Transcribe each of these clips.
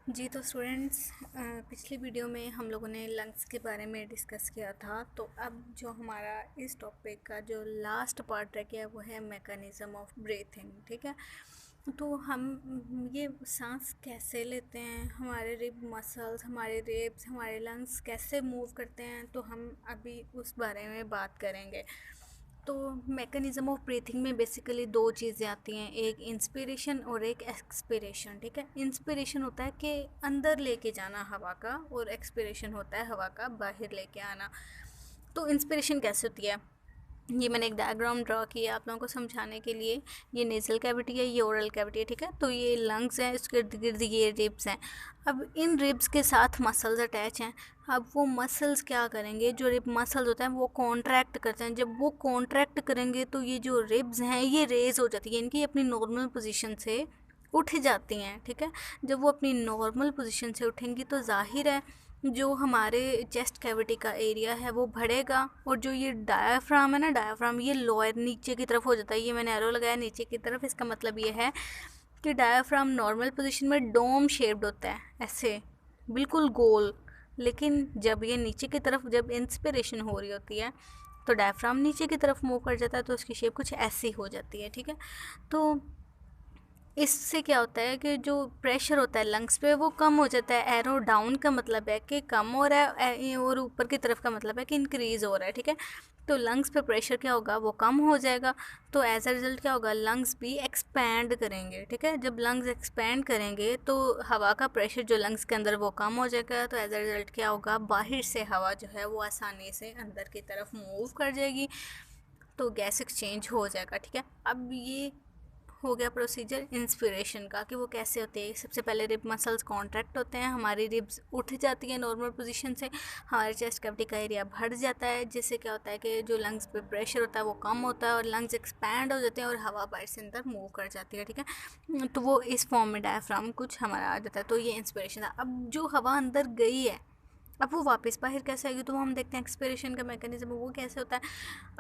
जी तो स्टूडेंट्स, पिछली वीडियो में हम लोगों ने लंग्स के बारे में डिस्कस किया था। तो अब जो हमारा इस टॉपिक का जो लास्ट पार्ट रह गया वो है मैकेनिज़्म ऑफ ब्रीथिंग। ठीक है, तो हम ये सांस कैसे लेते हैं, हमारे रिब मसल्स, हमारे रिब्स, हमारे लंग्स कैसे मूव करते हैं, तो हम अभी उस बारे में बात करेंगे। तो मैकेनिज़्म ऑफ ब्रीथिंग में बेसिकली दो चीज़ें आती हैं, एक इंस्पिरेशन और एक एक्सपिरेशन। ठीक है, इंस्पिरेशन होता है कि अंदर लेके जाना हवा का, और एक्सपिरेशन होता है हवा का बाहर लेके आना। तो इंस्पिरेशन कैसे होती है, ये मैंने एक डायग्राम ड्रा किया आप लोगों को समझाने के लिए। ये नेज़ल कैविटी है, ये ओरल कैविटी है। ठीक है, तो ये लंग्स हैं, इसके इर्द गिर्द ये रिब्स हैं। अब इन रिब्स के साथ मसल्स अटैच हैं। अब वो मसल्स क्या करेंगे, जो रिब मसल्स होते हैं वो कॉन्ट्रैक्ट करते हैं। जब वो कॉन्ट्रैक्ट करेंगे तो ये जो रिब्स हैं ये रेज हो जाती है, इनकी अपनी नॉर्मल पोजीशन से उठ जाती हैं। ठीक है, जब वो अपनी नॉर्मल पोजीशन से उठेंगी तो जाहिर है जो हमारे चेस्ट कैविटी का एरिया है वो बढ़ेगा, और जो ये डायाफ्राम है ना, डायाफ्राम ये लोअर नीचे की तरफ हो जाता है। ये मैंने एरो लगाया नीचे की तरफ, इसका मतलब ये है कि डायाफ्राम नॉर्मल पोजीशन में डोम शेप्ड होता है, ऐसे बिल्कुल गोल। लेकिन जब ये नीचे की तरफ, जब इंस्पिरेशन हो रही होती है तो डायफ्राम नीचे की तरफ मूव कर जाता है, तो उसकी शेप कुछ ऐसी हो जाती है। ठीक है, तो इससे क्या होता है कि जो प्रेशर होता है लंग्स पे वो कम हो जाता है। एरो डाउन का मतलब है कि कम हो रहा है, और ऊपर की तरफ का मतलब है कि इंक्रीज हो रहा है। ठीक है, तो लंग्स पे प्रेशर क्या होगा, वो कम हो जाएगा। तो एज अ रिजल्ट क्या होगा, लंग्स भी एक्सपैंड करेंगे। ठीक है, जब लंग्स एक्सपैंड करेंगे तो हवा का प्रेशर जो लंग्स के अंदर वो कम हो जाएगा। तो एज अ रिजल्ट क्या होगा, बाहर से हवा जो है वो आसानी से अंदर की तरफ मूव कर जाएगी, तो गैस एक्सचेंज हो जाएगा। ठीक है, अब ये हो गया प्रोसीजर इंस्पिरेशन का कि वो कैसे होते हैं। सबसे पहले रिब मसल्स कॉन्ट्रैक्ट होते हैं, हमारी रिब्स उठ जाती हैं नॉर्मल पोजीशन से, हमारे चेस्ट कैविटी का एरिया बढ़ जाता है, जिससे क्या होता है कि जो लंग्स पे प्रेशर होता है वो कम होता है और लंग्स एक्सपैंड हो जाते हैं और हवा बाहर से अंदर मूव कर जाती है। ठीक है, तो वो इस फॉर्म में डायफ्राम कुछ हमारा आ जाता है। तो ये इंस्पिरेशन था। अब जो हवा अंदर गई है, अब वो वापस बाहर कैसे आएगी, तो हम देखते हैं एक्सपिरेशन का मैकेनिज्म वो कैसे होता है।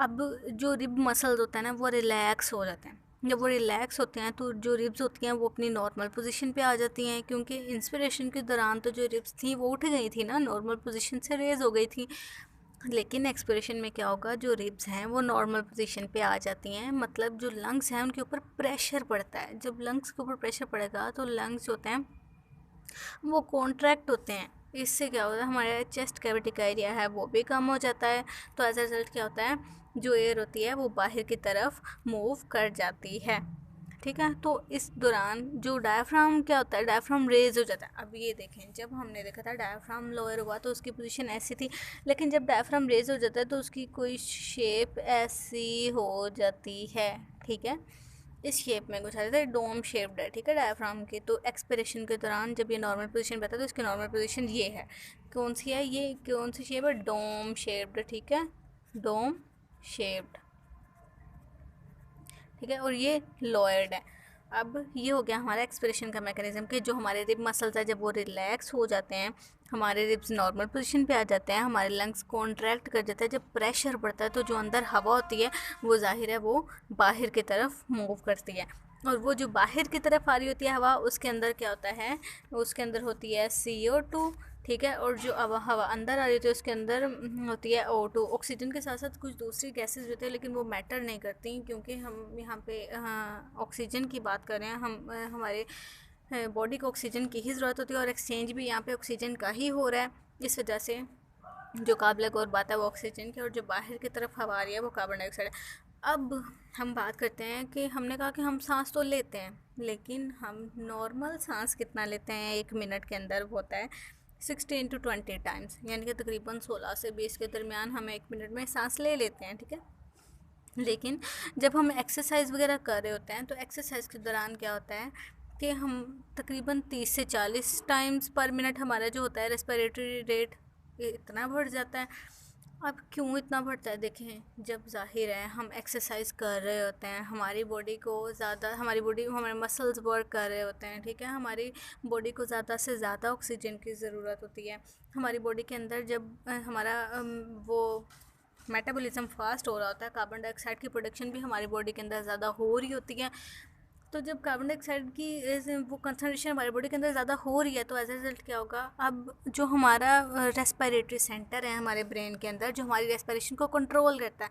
अब जो रिब मसल्स होता है ना वो रिलैक्स हो जाते हैं। जब वो रिलैक्स होते हैं तो जो रिब्स होती हैं वो अपनी नॉर्मल पोजीशन पे आ जाती हैं, क्योंकि इंस्पिरेशन के दौरान तो जो रिब्स थी वो उठ गई थी ना, नॉर्मल पोजीशन से रेज हो गई थी। लेकिन एक्सपिरेशन में क्या होगा, जो रिब्स हैं वो नॉर्मल पोजीशन पे आ जाती हैं, मतलब जो लंग्स हैं उनके ऊपर प्रेशर पड़ता है। जब लंग्स के ऊपर प्रेशर पड़ेगा तो लंग्स होते हैं वो कॉन्ट्रैक्ट होते हैं। इससे क्या होता है, हमारे चेस्ट कैविटी का एरिया है वो भी कम हो जाता है। तो एज अ रिजल्ट क्या होता है, जो एयर होती है वो बाहर की तरफ मूव कर जाती है। ठीक है, तो इस दौरान जो डायफ्राम क्या होता है, डायफ्राम रेज हो जाता है। अब ये देखें, जब हमने देखा था डायफ्राम लोअर हुआ तो उसकी पोजीशन ऐसी थी, लेकिन जब डायफ्राम रेज हो जाता है तो उसकी कोई शेप ऐसी हो जाती है। ठीक है, इस शेप में कुछ आ जाता है, डोम शेप्ड है। ठीक है, डायफ्राम की। तो एक्सपिरेशन के दौरान जब ये नॉर्मल पोजीशन पे आता है तो इसकी नॉर्मल पोजीशन ये है। कौन सी है, ये कौन सी शेप है, डोम शेप्ड। ठीक है, डोम शेप्ड। ठीक है, और ये लोअर्ड है। अब ये हो गया हमारा एक्सपिरेशन का मैकेनिज्म कि जो हमारे रिब मसल्स है जब वो रिलैक्स हो जाते हैं, हमारे रिब्स नॉर्मल पोजीशन पे आ जाते हैं, हमारे लंग्स कॉन्ट्रैक्ट कर जाते हैं। जब प्रेशर बढ़ता है तो जो अंदर हवा होती है वो जाहिर है वो बाहर की तरफ मूव करती है, और वो जो बाहर की तरफ आ रही होती है हवा, उसके अंदर क्या होता है, उसके अंदर होती है CO2। ठीक है, और जो हवा अंदर आ रही होती है उसके अंदर होती है O2। ऑक्सीजन के साथ साथ कुछ दूसरी गैसेस भी होती है, लेकिन वो मैटर नहीं करती, क्योंकि हम यहाँ पे ऑक्सीजन की बात कर रहे हैं। हम हमारे बॉडी को ऑक्सीजन की ही ज़रूरत होती है, और एक्सचेंज भी यहाँ पे ऑक्सीजन का ही हो रहा है। इस वजह से जो काबिल गौर बात है वो ऑक्सीजन की, और जो बाहर की तरफ हवा आ रही है वो कार्बन डाइऑक्साइड है। अब हम बात करते हैं कि हमने कहा कि हम सांस तो लेते हैं, लेकिन हम नॉर्मल सांस कितना लेते हैं एक मिनट के अंदर, वो होता है 16 to 20 टाइम्स, यानी कि तकरीबन 16 से 20 के दरमियान हम एक मिनट में सांस ले लेते हैं। ठीक है, लेकिन जब हम एक्सरसाइज वगैरह कर रहे होते हैं तो एक्सरसाइज के दौरान क्या होता है कि हम तकरीबन 30 से 40 टाइम्स पर मिनट हमारा जो होता है रेस्पिरेटरी रेट इतना बढ़ जाता है। अब क्यों इतना बढ़ता है, देखें, जब जाहिर है हम एक्सरसाइज कर रहे होते हैं, हमारी बॉडी को ज़्यादा, हमारे मसल्स वर्क कर रहे होते हैं। ठीक है, हमारी बॉडी को ज़्यादा से ज़्यादा ऑक्सीजन की ज़रूरत होती है। हमारी बॉडी के अंदर जब हमारा वो मेटाबॉलिज्म फास्ट हो रहा होता है, कार्बन डाइऑक्साइड की प्रोडक्शन भी हमारी बॉडी के अंदर ज़्यादा हो रही होती है। तो जब कार्बन डाइऑक्साइड की वो कंसनट्रेशन हमारी बॉडी के अंदर ज़्यादा हो रही है तो एज ए रिजल्ट क्या होगा, अब जो हमारा रेस्पिरेटरी सेंटर है हमारे ब्रेन के अंदर, जो हमारी रेस्पिरेशन को कंट्रोल करता है,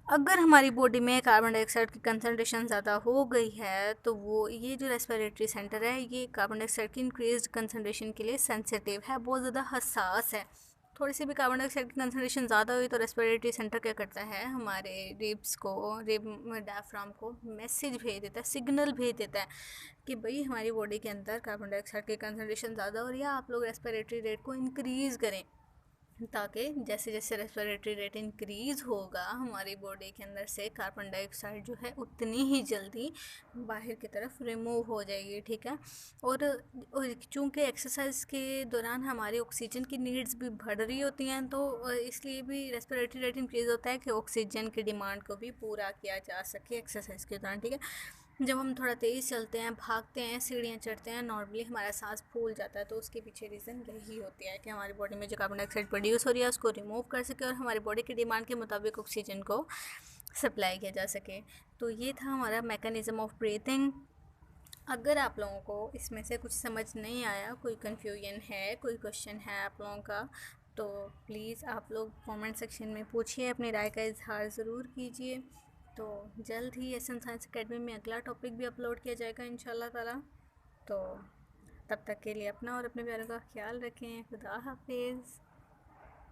अगर हमारी बॉडी में कार्बन डाइऑक्साइड की कंसनट्रेशन ज़्यादा हो गई है तो वो ये जो रेस्पिरेटरी सेंटर है ये कार्बन डाइऑक्साइड की इंक्रीज कंसनट्रेशन के लिए सेंसिटिव है, बहुत ज़्यादा हसास है। थोड़ी सी भी कार्बन डाइऑक्साइड की कंसनट्रेशन ज़्यादा हुई तो रेस्पिरेटरी सेंटर क्या करता है, हमारे रिब डायफ्राम को मैसेज भेज देता है, सिग्नल भेज देता है कि भाई हमारी बॉडी के अंदर कार्बन डाइऑक्साइड की कंसनट्रेशन ज़्यादा हो रही है, आप लोग रेस्पिरेटरी रेट को इंक्रीज़ करें, ताकि जैसे जैसे रेस्पिरेटरी रेट इंक्रीज़ होगा हमारी बॉडी के अंदर से कार्बन डाइऑक्साइड जो है उतनी ही जल्दी बाहर की तरफ रिमूव हो जाएगी, ठीक है। और चूँकि एक्सरसाइज के दौरान हमारी ऑक्सीजन की नीड्स भी बढ़ रही होती हैं तो इसलिए भी रेस्पिरेटरी रेट इंक्रीज़ होता है कि ऑक्सीजन की डिमांड को भी पूरा किया जा सके एक्सरसाइज के दौरान, ठीक है। जब हम थोड़ा तेज़ चलते हैं, भागते हैं, सीढ़ियाँ चढ़ते हैं, नॉर्मली हमारा सांस फूल जाता है, तो उसके पीछे रीज़न यही होती है कि हमारी बॉडी में जो कार्बन डाइऑक्साइड प्रोड्यूस हो रही है उसको रिमूव कर सके और हमारी बॉडी की डिमांड के मुताबिक ऑक्सीजन को सप्लाई किया जा सके। तो ये था हमारा मैकेनिज़्म ऑफ ब्रीथिंग। अगर आप लोगों को इसमें से कुछ समझ नहीं आया, कोई कन्फ्यूजन है, कोई क्वेश्चन है आप लोगों का, तो प्लीज़ आप लोग कमेंट सेक्शन में पूछिए, अपनी राय का इजहार ज़रूर कीजिए। तो जल्द ही एसन साइंस अकेडमी में अगला टॉपिक भी अपलोड किया जाएगा इंशाल्लाह ताला। तो तब तक के लिए अपना और अपने प्यारों का ख्याल रखें। खुदा हाफिज़।